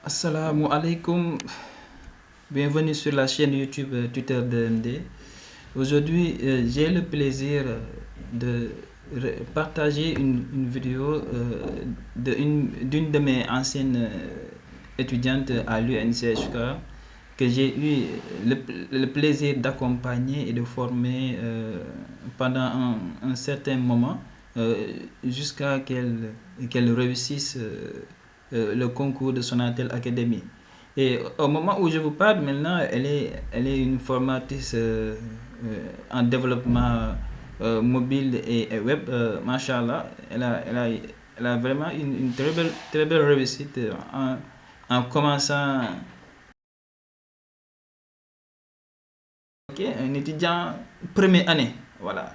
Assalamu alaikum, bienvenue sur la chaîne YouTube Tuteur DMD. Aujourd'hui, j'ai le plaisir de partager une vidéo d'une de mes anciennes étudiantes à l'UNCHK que j'ai eu le plaisir d'accompagner et de former pendant un certain moment jusqu'à qu'elle réussisse le concours de Sonatel Academy. Et au moment où je vous parle maintenant, elle est une formatrice en développement mobile et web. Machallah, elle a vraiment une très belle réussite en commençant. Ok, un étudiant première année, voilà.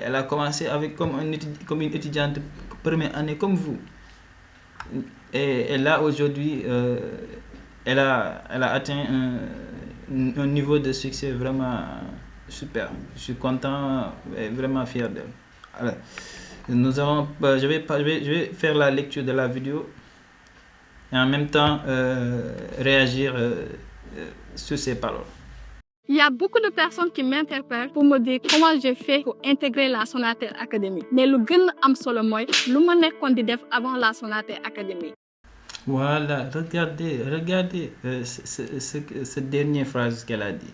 Elle a commencé avec comme une étudiante première année comme vous. Et là aujourd'hui, elle a atteint un niveau de succès vraiment super. Je suis content et vraiment fier d'elle. Alors, je vais faire la lecture de la vidéo et en même temps réagir sur ses paroles. Il y a beaucoup de personnes qui m'interpellent pour me dire comment j'ai fait pour intégrer la Sonatel Academy. Mais le gën am solo moy lu ma nekkoon di def avant la Sonatel Academy. Voilà, regardez cette dernière phrase qu'elle a dit.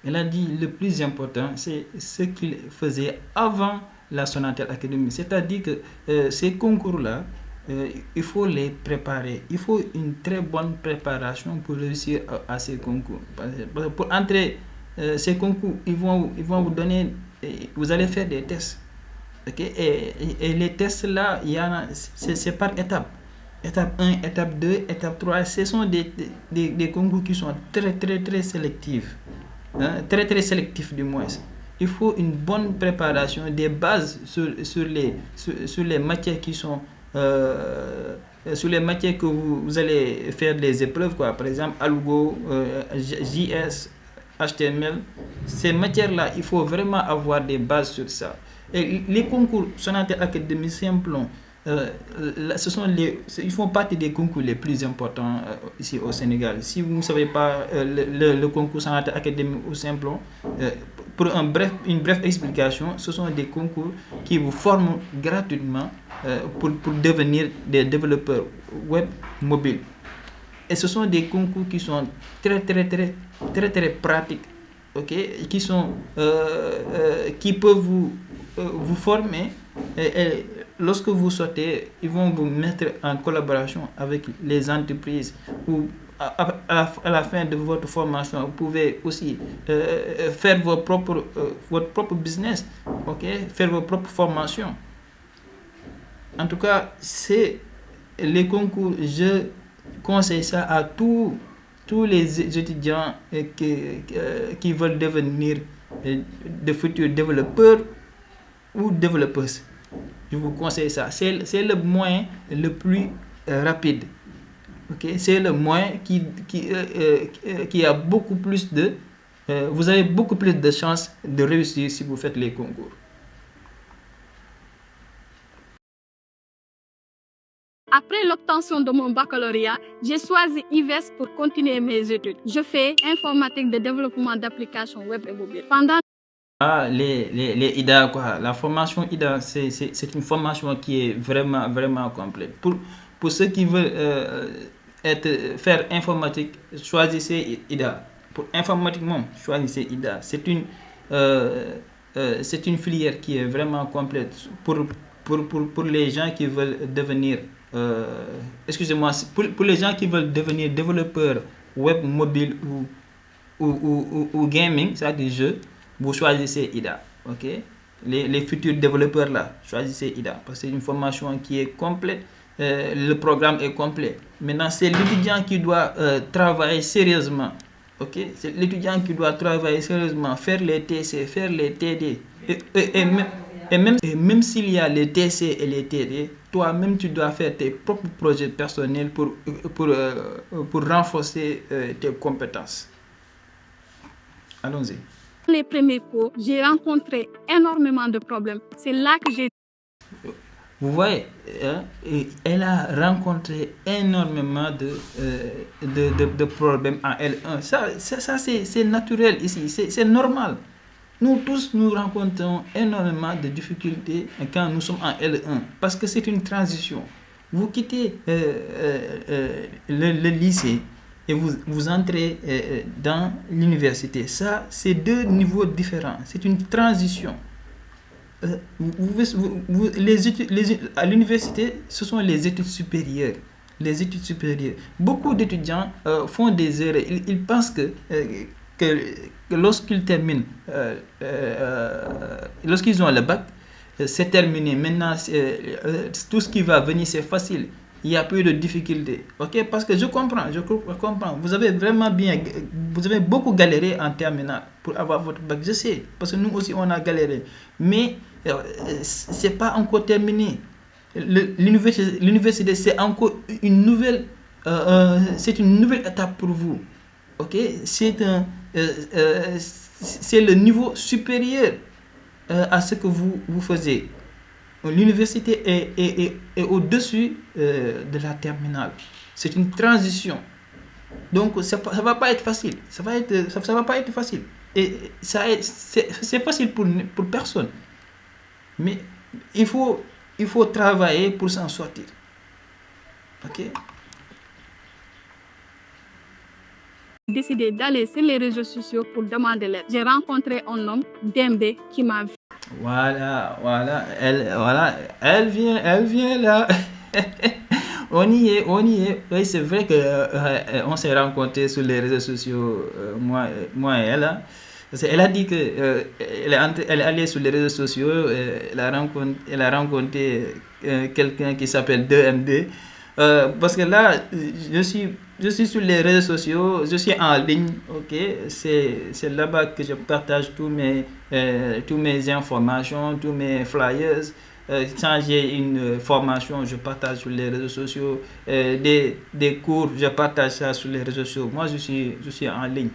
Elle a dit le plus important, c'est ce qu'il faisait avant la Sonatel Academy. C'est-à-dire que ces concours-là, il faut les préparer. Il faut une très bonne préparation pour réussir à ces concours. Pour entrer ces concours, ils vont vous donner, vous allez faire des tests. Okay? Et les tests là, c'est par étape. Étape 1, étape 2, étape 3, ce sont des concours qui sont très sélectifs. Hein? Très sélectifs du moins. Il faut une bonne préparation, des bases sur les matières qui sont sur les matières que vous allez faire des épreuves, quoi. Par exemple, Algo, JS, HTML. Ces matières-là, il faut vraiment avoir des bases sur ça. Et les concours Sonatel Academy Simplon, ils font partie des concours les plus importants ici au Sénégal. Si vous ne savez pas le concours Sonatel Academy ou Simplon, pour une brève explication, ce sont des concours qui vous forment gratuitement pour devenir des développeurs web mobiles. Et ce sont des concours qui sont très pratiques, ok, qui peuvent vous former. Et lorsque vous sortez, ils vont vous mettre en collaboration avec les entreprises ou à la fin de votre formation, vous pouvez aussi faire votre propre business, ok, faire vos propres formations. En tout cas, c'est les concours, je conseille ça à tous les étudiants qui veulent devenir de futurs développeurs ou développeuses. Je vous conseille ça. C'est le moyen le plus rapide. Okay? C'est le moyen qui a beaucoup plus de... vous avez beaucoup plus de chances de réussir si vous faites les concours. Après l'obtention de mon baccalauréat, j'ai choisi IVES pour continuer mes études. Je fais informatique de développement d'applications web et mobile. Pendant les IDA, quoi. La formation IDA, c'est une formation qui est vraiment complète. Pour ceux qui veulent faire informatique, choisissez IDA. Pour informatique, choisissez IDA. C'est une filière qui est vraiment complète pour les gens qui veulent devenir, excusez-moi, pour les gens qui veulent devenir développeurs web mobile ou gaming, c'est-à-dire jeux, vous choisissez IDA. Ok, les futurs développeurs là, choisissez IDA parce que c'est une formation qui est complète. Le programme est complet. Maintenant, c'est l'étudiant qui doit travailler sérieusement. Ok, c'est l'étudiant qui doit travailler sérieusement, faire les TC, faire les TD. Et même s'il y a les TC et les TD, toi-même tu dois faire tes propres projets personnels pour renforcer tes compétences. Allons-y. les premiers cours, j'ai rencontré énormément de problèmes. C'est là que j'ai... Vous voyez, et elle a rencontré énormément de problèmes en L1. Ça c'est naturel ici, c'est normal. Nous tous, nous rencontrons énormément de difficultés quand nous sommes en L1 parce que c'est une transition. Vous quittez le lycée et vous entrez dans l'université. Ça, c'est deux niveaux différents. C'est une transition. À l'université, ce sont les études supérieures. Les études supérieures. Beaucoup d'étudiants font des erreurs. Ils pensent que, que lorsqu'ils terminent, lorsqu'ils ont le bac, c'est terminé. Maintenant, tout ce qui va venir, c'est facile. Il n'y a plus de difficultés. Ok, parce que je comprends. Vous avez vous avez beaucoup galéré en terminale pour avoir votre bac. Je sais, parce que nous aussi on a galéré. Mais c'est pas encore terminé. L'université, c'est encore c'est une nouvelle étape pour vous. Ok, c'est le niveau supérieur à ce que vous faisiez. L'université est au-dessus de la terminale. C'est une transition. Donc, ça ne va pas être facile. Ça va pas être facile. Et c'est facile pour personne. Mais il faut travailler pour s'en sortir. Ok? Décidé d'aller sur les réseaux sociaux pour demander l'aide. J'ai rencontré un homme, Dembe, qui m'a vu. Voilà, elle vient là. On y est. Oui, c'est vrai que on s'est rencontrés sur les réseaux sociaux, moi et elle. Hein. Parce qu'elle a dit que elle est allée sur les réseaux sociaux, elle a rencontré quelqu'un qui s'appelle 2MD. Parce que là, je suis sur les réseaux sociaux, je suis en ligne, ok. C'est là-bas que je partage tous mes informations, tous mes flyers. Quand j'ai une formation, je partage sur les réseaux sociaux. Des cours, je partage ça sur les réseaux sociaux. Moi, je suis en ligne.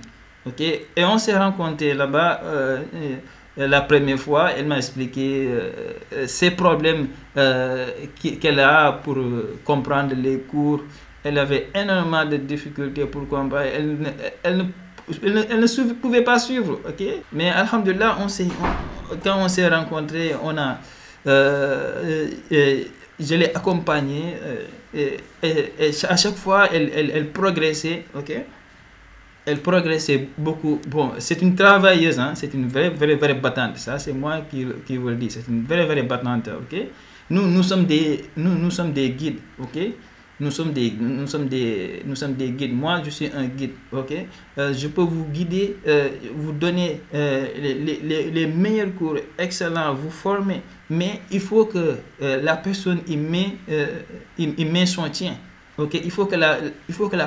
Ok, et on s'est rencontrés là-bas la première fois. Elle m'a expliqué ses problèmes qu'elle a pour comprendre les cours. Elle avait énormément de difficultés pour comprendre. Elle ne pouvait pas suivre. Ok, mais alhamdulillah, quand on s'est rencontrés, je l'ai accompagnée et à chaque fois, elle progressait. Ok. Elle progressait beaucoup. Bon, c'est une travailleuse, hein? C'est une vraie battante. Ça, c'est moi qui vous le dis. C'est une vraie battante, ok? Nous sommes des guides, ok? Nous sommes des guides. Moi, je suis un guide, ok? Je peux vous guider, vous donner les meilleurs cours, excellents, vous former. Mais il faut que la personne y met son tien. Okay, il faut que la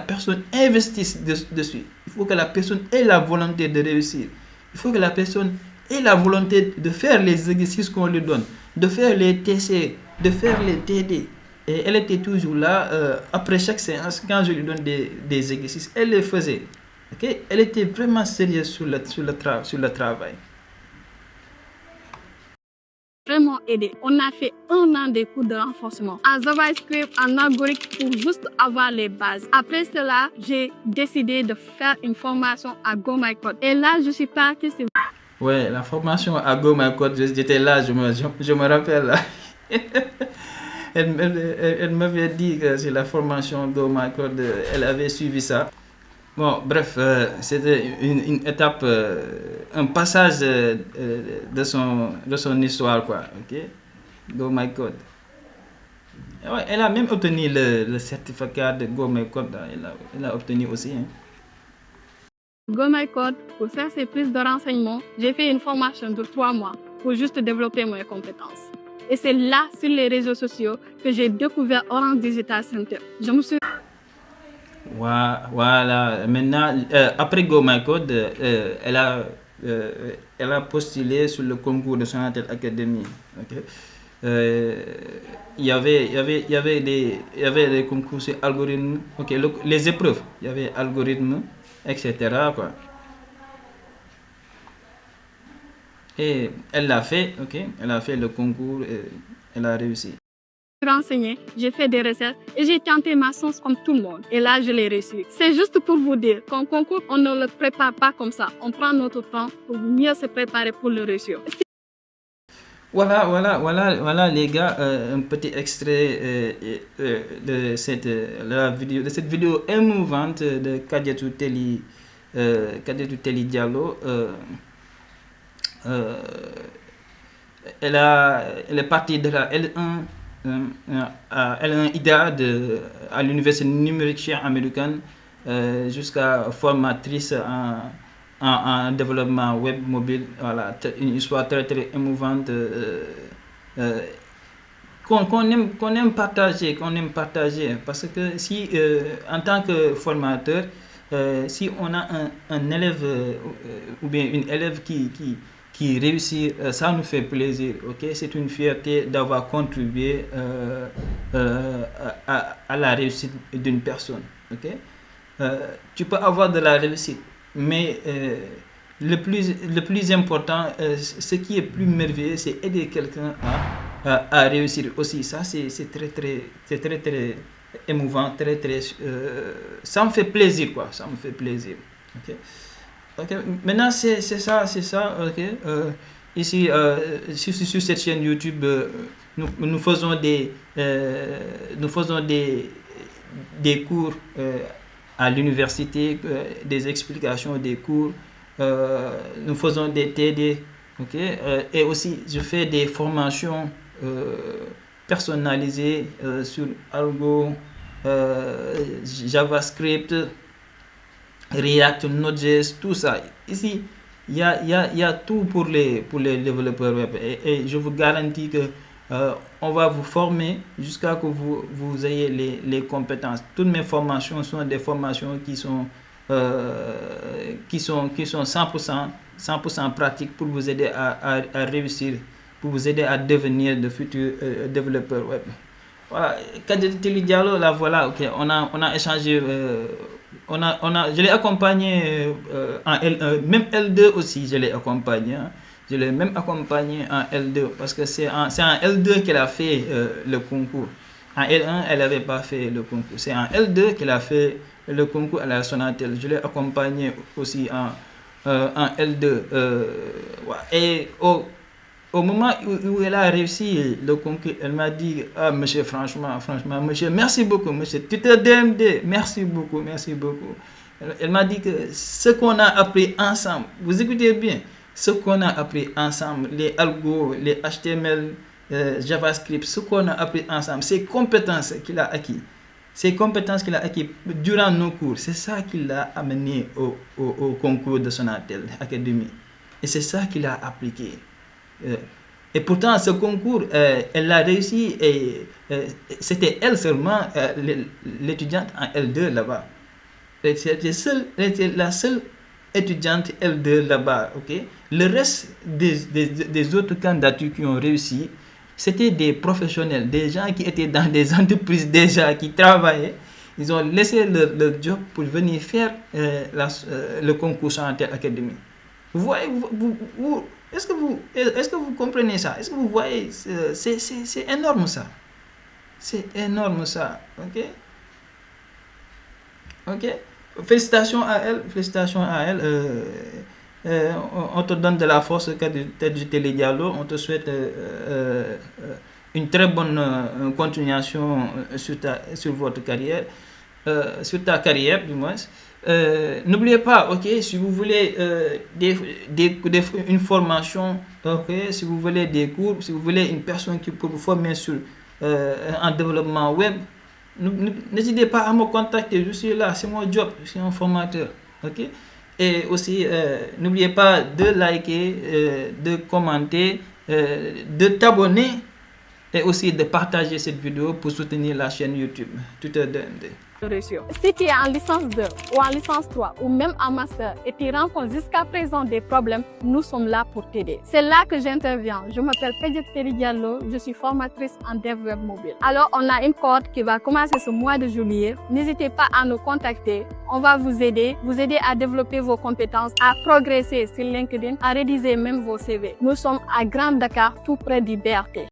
personne investisse dessus. Il faut que la personne ait la volonté de réussir. Il faut que la personne ait la volonté de faire les exercices qu'on lui donne, de faire les TC, de faire les TD. Et elle était toujours là, après chaque séance, quand je lui donne des exercices, elle les faisait. Okay? Elle était vraiment sérieuse sur le travail. Vraiment aidé. On a fait 1 an de cours de renforcement en JavaScript, en algorithme pour juste avoir les bases. Après cela, j'ai décidé de faire une formation à GoMyCode. Et là, je suis partie sur... Ouais, la formation à GoMyCode, j'étais là, je me rappelle. Là. Elle m'avait dit que c'est la formation GoMyCode, elle avait suivi ça. Bon, bref, c'était une étape, un passage de son histoire, quoi. Ok, GoMyCode. Ouais, elle a même obtenu le certificat de GoMyCode. Elle a obtenu aussi. Hein. GoMyCode, pour faire ces prises de renseignements, j'ai fait une formation de 3 mois pour juste développer mes compétences. Et c'est là, sur les réseaux sociaux, que j'ai découvert Orange Digital Center. Je me suis... Voilà. Maintenant, après GoMyCode, elle a postulé sur le concours de Sonatel Academy. Okay. Il y avait des concours sur algorithme. Ok, les épreuves. Il y avait algorithme, etc. Quoi. Et elle l'a fait. Ok, elle a fait le concours et elle a réussi. renseigné, j'ai fait des recherches et j'ai tenté ma chance comme tout le monde. Et là, je l'ai réussi. C'est juste pour vous dire qu'un concours, on ne le prépare pas comme ça. On prend notre temps pour mieux se préparer pour le réussir. Voilà les gars, un petit extrait de cette vidéo émouvante de Kadiatou Telly Diallo. Elle est partie de la L1 IDA à l'université numérique américaine jusqu'à formatrice en développement web mobile. Voilà, une histoire très très émouvante qu'on aime partager, parce que si en tant que formateur, si on a un élève ou bien une élève qui réussit, ça nous fait plaisir, ok? C'est une fierté d'avoir contribué à la réussite d'une personne, ok? Tu peux avoir de la réussite, mais le plus important, ce qui est plus merveilleux, c'est aider quelqu'un à réussir aussi. Ça, c'est très émouvant, ça me fait plaisir, quoi. Ça me fait plaisir, ok? Ok, maintenant c'est ça, ok. Ici, sur cette chaîne YouTube, nous faisons des cours à l'université, des explications des cours. Nous faisons des TD, ok. Et aussi, je fais des formations personnalisées sur Argo, JavaScript, React, Node.js, tout ça. Ici, il y a tout pour les développeurs web. Et je vous garantis que on va vous former jusqu'à que vous ayez les compétences. Toutes mes formations sont des formations qui sont 100% pratiques pour vous aider à réussir, pour vous aider à devenir de futurs développeurs web. Voilà, Kadiatou Telly Diallo, là voilà, ok, on a échangé, je l'ai accompagné en L1, même L2 aussi, je l'ai accompagné. Hein. Je l'ai même accompagné en L2 parce que c'est en L2 qu'elle a fait le concours. En L1, elle n'avait pas fait le concours. C'est en L2 qu'elle a fait le concours à la Sonatel. Je l'ai accompagné aussi en L2. Et au moment où elle a réussi le concours, elle m'a dit: ah, monsieur, franchement, monsieur, merci beaucoup, monsieur, tuteur DMD, merci beaucoup. Elle m'a dit que ce qu'on a appris ensemble, vous écoutez bien, ce qu'on a appris ensemble, les algos, les HTML, JavaScript, ce qu'on a appris ensemble, ces compétences qu'il a acquis durant nos cours, c'est ça qui l'a amené au concours de Sonatel Academy. Et c'est ça qu'il a appliqué. Et pourtant, ce concours, elle l'a réussi et c'était elle seulement, l'étudiante en L2 là-bas. C'était la seule étudiante L2 là-bas, ok? Le reste des autres candidatures qui ont réussi, c'était des professionnels, des gens qui étaient dans des entreprises déjà, qui travaillaient. Ils ont laissé leur job pour venir faire le concours Sonatel Academy. Vous voyez, est-ce que vous comprenez ça? Est-ce que vous voyez? C'est énorme ça. C'est énorme ça. Ok? Ok? Félicitations à elle. On te donne de la force, Kadiatou Telly Diallo. On te souhaite une très bonne continuation sur votre carrière, sur ta carrière du moins. N'oubliez pas, ok, si vous voulez une formation, ok, si vous voulez des cours, si vous voulez une personne qui peut vous former sur en développement web, n'hésitez pas à me contacter. Je suis là, c'est mon job, je suis un formateur, ok. Et aussi, n'oubliez pas de liker, de commenter, de t'abonner et aussi de partager cette vidéo pour soutenir la chaîne YouTube Tuteur DMD. Si tu es en licence 2 ou en licence 3 ou même en master et tu rencontres jusqu'à présent des problèmes, nous sommes là pour t'aider. C'est là que j'interviens. Je m'appelle Kadiatou Telly Diallo, je suis formatrice en dev web mobile. Alors, on a une cohorte qui va commencer ce mois de juillet. N'hésitez pas à nous contacter. On va vous aider à développer vos compétences, à progresser sur LinkedIn, à rédiger même vos CV. Nous sommes à Grand Dakar, tout près du BRT.